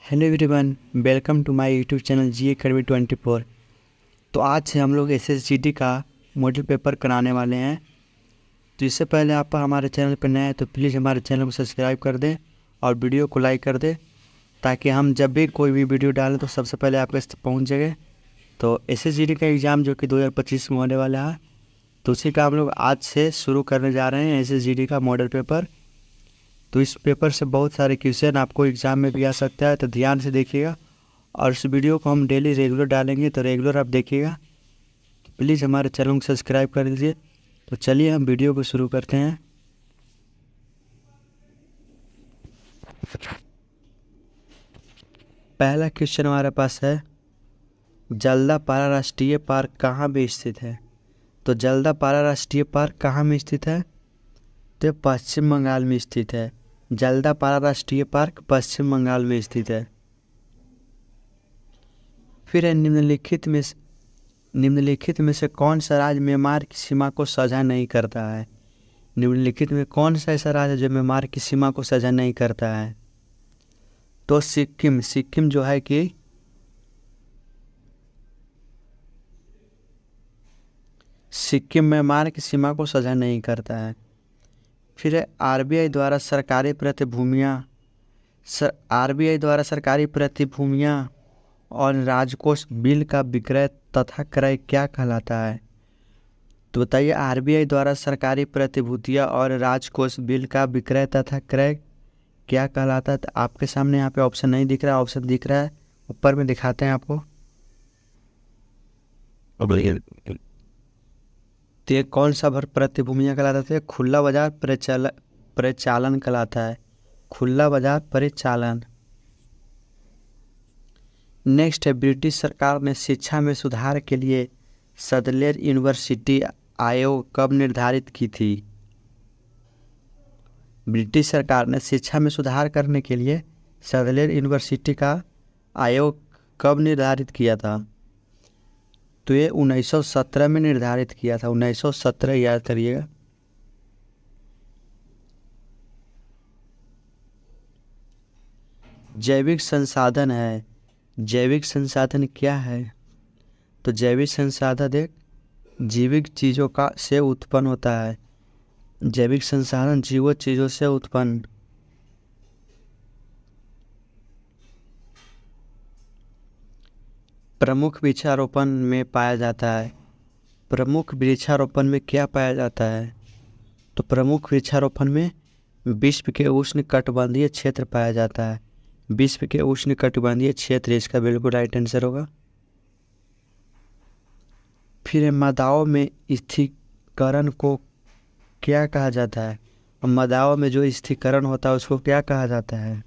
Hello everyone, welcome to my YouTube channel G academy 24। तो आज से हम लोग एसएसजीडी का मॉडल पेपर कराने वाले हैं। तो इससे पहले आप हमारे चैनल पर नए हैं तो प्लीज़ हमारे चैनल को सब्सक्राइब कर दें और वीडियो को लाइक कर दें, ताकि हम जब भी कोई भी वीडियो डालें तो सबसे पहले आपके तक पहुँच जाए। तो एसएसजीडी का एग्ज़ाम जो कि 2025 में होने वाला है, तो उसी का हम लोग आज से शुरू करने जा रहे हैं एसएसजीडी का मॉडल पेपर। तो इस पेपर से बहुत सारे क्वेश्चन आपको एग्ज़ाम में भी आ सकता है, तो ध्यान से देखिएगा। और इस वीडियो को हम डेली रेगुलर डालेंगे, तो रेगुलर आप देखिएगा। प्लीज़ हमारे चैनल को सब्सक्राइब कर दीजिए। तो चलिए हम वीडियो को शुरू करते हैं। पहला क्वेश्चन हमारे पास है, जल्दापारा राष्ट्रीय पार्क कहाँ में स्थित है। तो जल्दापारा राष्ट्रीय पार्क कहाँ में स्थित है, तो पश्चिम बंगाल में स्थित है। जल्दापारा राष्ट्रीय पार्क पश्चिम बंगाल में स्थित है। फिर है, निम्नलिखित में से कौन सा राज्य म्यांमार की सीमा को साझा नहीं करता है। निम्नलिखित में कौन सा ऐसा राज्य है जो म्यांमार की सीमा को साझा नहीं करता है। तो सिक्किम जो है कि सिक्किम म्यांमार की सीमा को साझा नहीं करता है। फिर है, आरबीआई द्वारा सरकारी प्रतिभूतियां और राजकोष बिल का विक्रय तथा क्रय क्या कहलाता है। तो बताइए, आरबीआई द्वारा सरकारी प्रतिभूतियां और राजकोष बिल का विक्रय तथा क्रय क्या कहलाता है। तो आपके सामने यहाँ पे ऑप्शन नहीं दिख रहा है, ऑप्शन दिख रहा है ऊपर में, दिखाते हैं आपको। तो ये कौन सा भर प्रतिभूतियां कहलाता है, खुला बाजार परिचालन कहलाता है, खुला बाजार परिचालन। नेक्स्ट है, ब्रिटिश सरकार ने शिक्षा में सुधार के लिए सदलेर यूनिवर्सिटी आयोग कब निर्धारित की थी। ब्रिटिश सरकार ने शिक्षा में सुधार करने के लिए सदलेर यूनिवर्सिटी का आयोग कब निर्धारित किया था। तो ये 1917 में निर्धारित किया था, 1917 याद करिएगा। जैविक संसाधन है, जैविक संसाधन क्या है। तो जैविक संसाधन एक जीवित चीज़ों का से उत्पन्न होता है। जैविक संसाधन जीवित चीज़ों से उत्पन्न। प्रमुख वृक्षारोपण में पाया जाता है। प्रमुख वृक्षारोपण में क्या पाया जाता है। तो प्रमुख वृक्षारोपण में विश्व के उष्णकटिबंधीय क्षेत्र पाया जाता है। विश्व के उष्णकटिबंधीय क्षेत्र इसका बिल्कुल राइट आंसर होगा। फिर मदाओं में स्थिरीकरण को क्या कहा जाता है। मदाओं में जो स्थिरीकरण होता है उसको क्या कहा जाता है।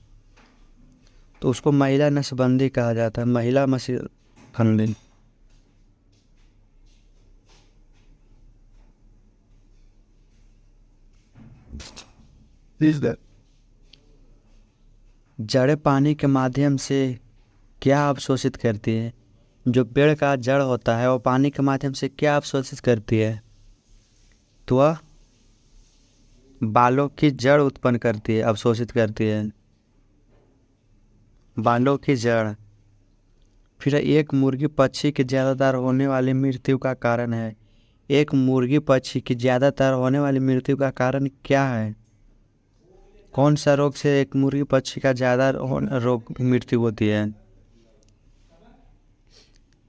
तो उसको महिला नसबंदी कहा जाता है, महिला खंडन। जड़ें पानी के माध्यम से क्या अवशोषित करती है। जो पेड़ का जड़ होता है वो पानी के माध्यम से क्या अवशोषित करती है। तो वह बालों की जड़ उत्पन्न करती है, अवशोषित करती है, बालों की जड़। फिर एक मुर्गी पक्षी की ज़्यादातर होने वाली मृत्यु का कारण है। एक मुर्गी पक्षी की ज़्यादातर होने वाली मृत्यु का कारण क्या है। कौन सा रोग से एक मुर्गी पक्षी का ज़्यादा रोग मृत्यु होती है।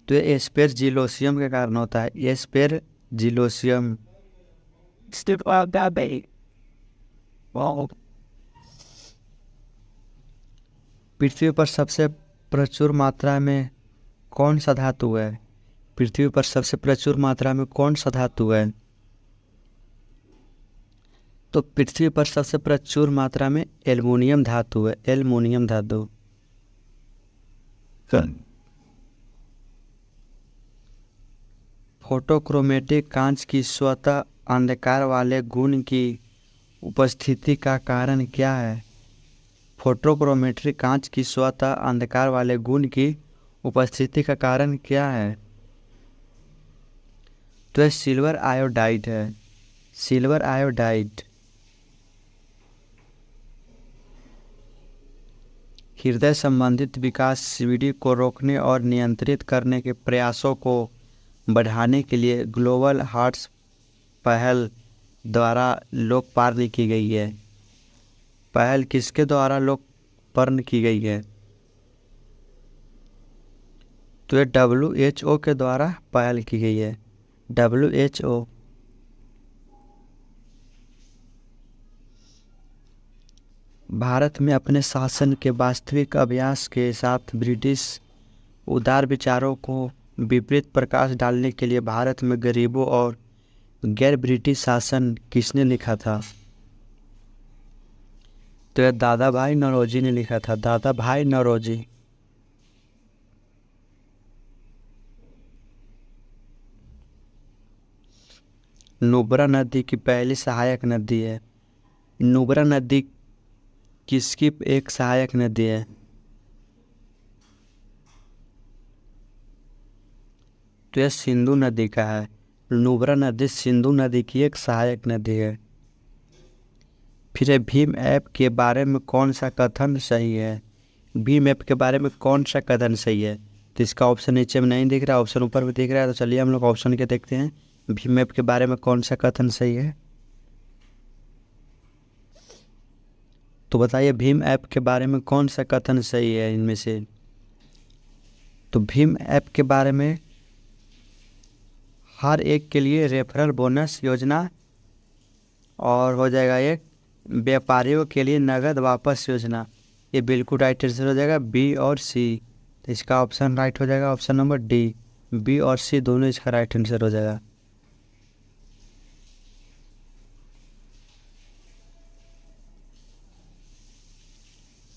तो ये एस्पेरजिलोसियम के कारण होता है, एस्पेरजिलोसियम। पृथ्वी पर सबसे प्रचुर मात्रा में कौन सा धातु है। पृथ्वी पर सबसे प्रचुर मात्रा में कौन सा धातु है। तो पृथ्वी पर सबसे प्रचुर मात्रा में एल्युमिनियम धातु है, एल्युमिनियम धातु। फोटोक्रोमेटिक कांच की स्वतः अंधकार वाले गुण की उपस्थिति का कारण क्या है। फोटोक्रोमेट्रिक कांच की स्वतः अंधकार वाले गुण की उपस्थिति का कारण क्या है। तो यह सिल्वर आयोडाइड है, सिल्वर आयोडाइड। हृदय संबंधित विकास सीवीडी को रोकने और नियंत्रित करने के प्रयासों को बढ़ाने के लिए ग्लोबल हार्ट्स पहल द्वारा लोकपाल की गई है। पहल किसके द्वारा लोकपाल की गई है? तो ये WHO के द्वारा पहल की गई है। WHO। भारत में अपने शासन के वास्तविक अभ्यास के साथ ब्रिटिश उदार विचारों को विपरीत प्रकाश डालने के लिए भारत में गरीबों और गैर ब्रिटिश शासन किसने लिखा था? तो यह दादा भाई नौरोजी ने लिखा था। दादा भाई नौरोजी। नुब्रा नदी की पहली सहायक नदी है। नुब्रा नदी किसकी एक सहायक नदी है? तो यह सिंधु नदी का है। नुब्रा नदी सिंधु नदी की एक सहायक नदी है। फिर भीम ऐप के बारे में कौन सा कथन सही है? भीम ऐप के बारे में कौन सा कथन सही है? तो इसका ऑप्शन नीचे में नहीं दिख रहा, ऑप्शन ऊपर में दिख रहा है। तो चलिए हम लोग ऑप्शन के देखते हैं। भीम ऐप के बारे में कौन सा कथन सही है? तो बताइए भीम ऐप के बारे में कौन सा कथन सही है इनमें से? तो भीम ऐप के बारे में हर एक के लिए रेफरल बोनस योजना, और हो जाएगा एक व्यापारियों के लिए नगद वापस योजना। ये बिल्कुल राइट आंसर हो जाएगा बी और सी। तो इसका ऑप्शन राइट हो जाएगा ऑप्शन नंबर डी। बी और सी दोनों इसका राइट आंसर हो जाएगा।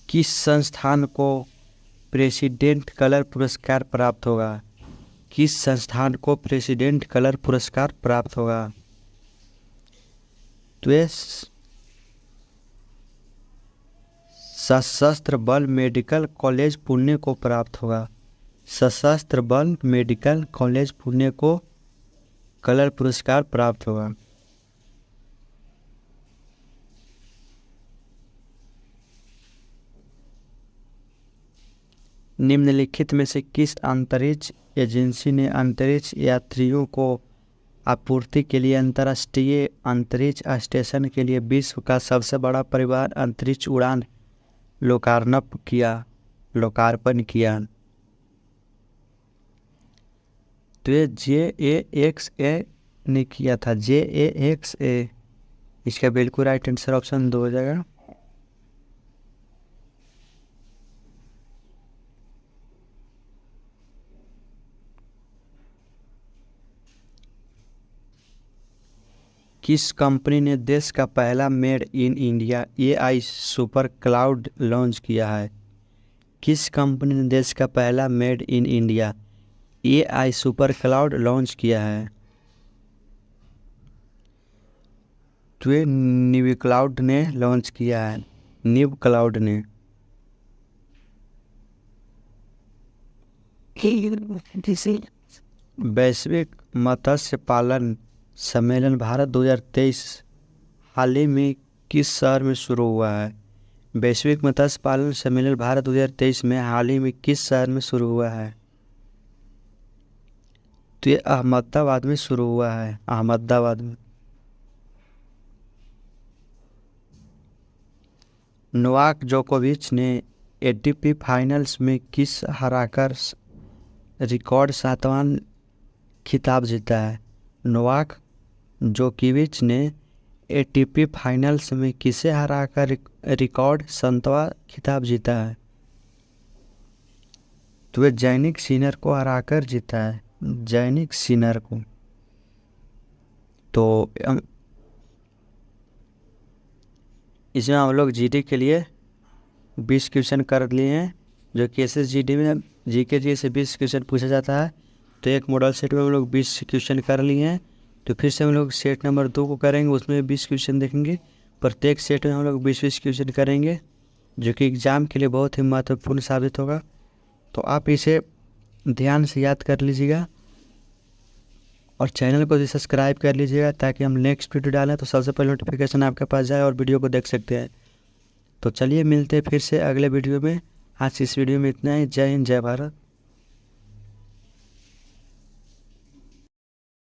किस संस्थान को प्रेसिडेंट कलर पुरस्कार प्राप्त होगा? किस संस्थान को प्रेसिडेंट कलर पुरस्कार प्राप्त होगा? तो ये सशस्त्र बल मेडिकल कॉलेज पुणे को प्राप्त होगा। सशस्त्र बल मेडिकल कॉलेज पुणे को कलर पुरस्कार प्राप्त होगा। निम्नलिखित में से किस अंतरिक्ष एजेंसी ने अंतरिक्ष यात्रियों को आपूर्ति के लिए अंतर्राष्ट्रीय अंतरिक्ष स्टेशन के लिए विश्व का सबसे बड़ा परिवहन अंतरिक्ष उड़ान लोकार्पण किया? तो ये JAXA ने किया था। JAXA। इसका बिल्कुल राइट आंसर ऑप्शन 2 हो जाएगा। किस कंपनी ने देश का पहला made in India AI super cloud launch किया है? किस कंपनी ने देश का पहला made in India AI super cloud launch किया है? तो ये न्यू क्लाउड ने लॉन्च किया है। न्यू क्लाउड ने। वैश्विक मत्स्य पालन सम्मेलन भारत 2023 हाल ही में किस शहर में शुरू हुआ है? वैश्विक मत्स्य पालन सम्मेलन भारत 2023 में हाल ही में किस शहर में शुरू हुआ है? तो ये अहमदाबाद में शुरू हुआ है। अहमदाबाद में। नोवाक जोकोविच ने ATP फाइनल्स में किस हराकर रिकॉर्ड 7वां खिताब जीता है? नोवाक जोकोविच ने ATP फाइनल्स में किसे हराकर रिकॉर्ड 7वां खिताब जीता है? तो वे जैनिक सिनर को हराकर जीता है। जैनिक सिनर को। तो इसमें हम लोग GD के लिए 20 क्वेश्चन कर लिए हैं, जो कि SSGD में GK से 20 क्वेश्चन पूछा जाता है। तो एक मॉडल सेट में हम लोग 20 क्वेश्चन कर लिए हैं। तो फिर से हम लोग सेट नंबर 2 को करेंगे, उसमें 20 क्वेश्चन देखेंगे। प्रत्येक सेट में हम लोग 20-20 क्वेश्चन करेंगे, जो कि एग्ज़ाम के लिए बहुत ही महत्वपूर्ण साबित होगा। तो आप इसे ध्यान से याद कर लीजिएगा और चैनल को भी सब्सक्राइब कर लीजिएगा, ताकि हम नेक्स्ट वीडियो डालें तो सबसे पहले नोटिफिकेशन आपके पास जाए और वीडियो को देख सकते हैं। तो चलिए मिलते हैं फिर से अगले वीडियो में। आज की इस वीडियो में इतना ही। जय हिंद, जय भारत।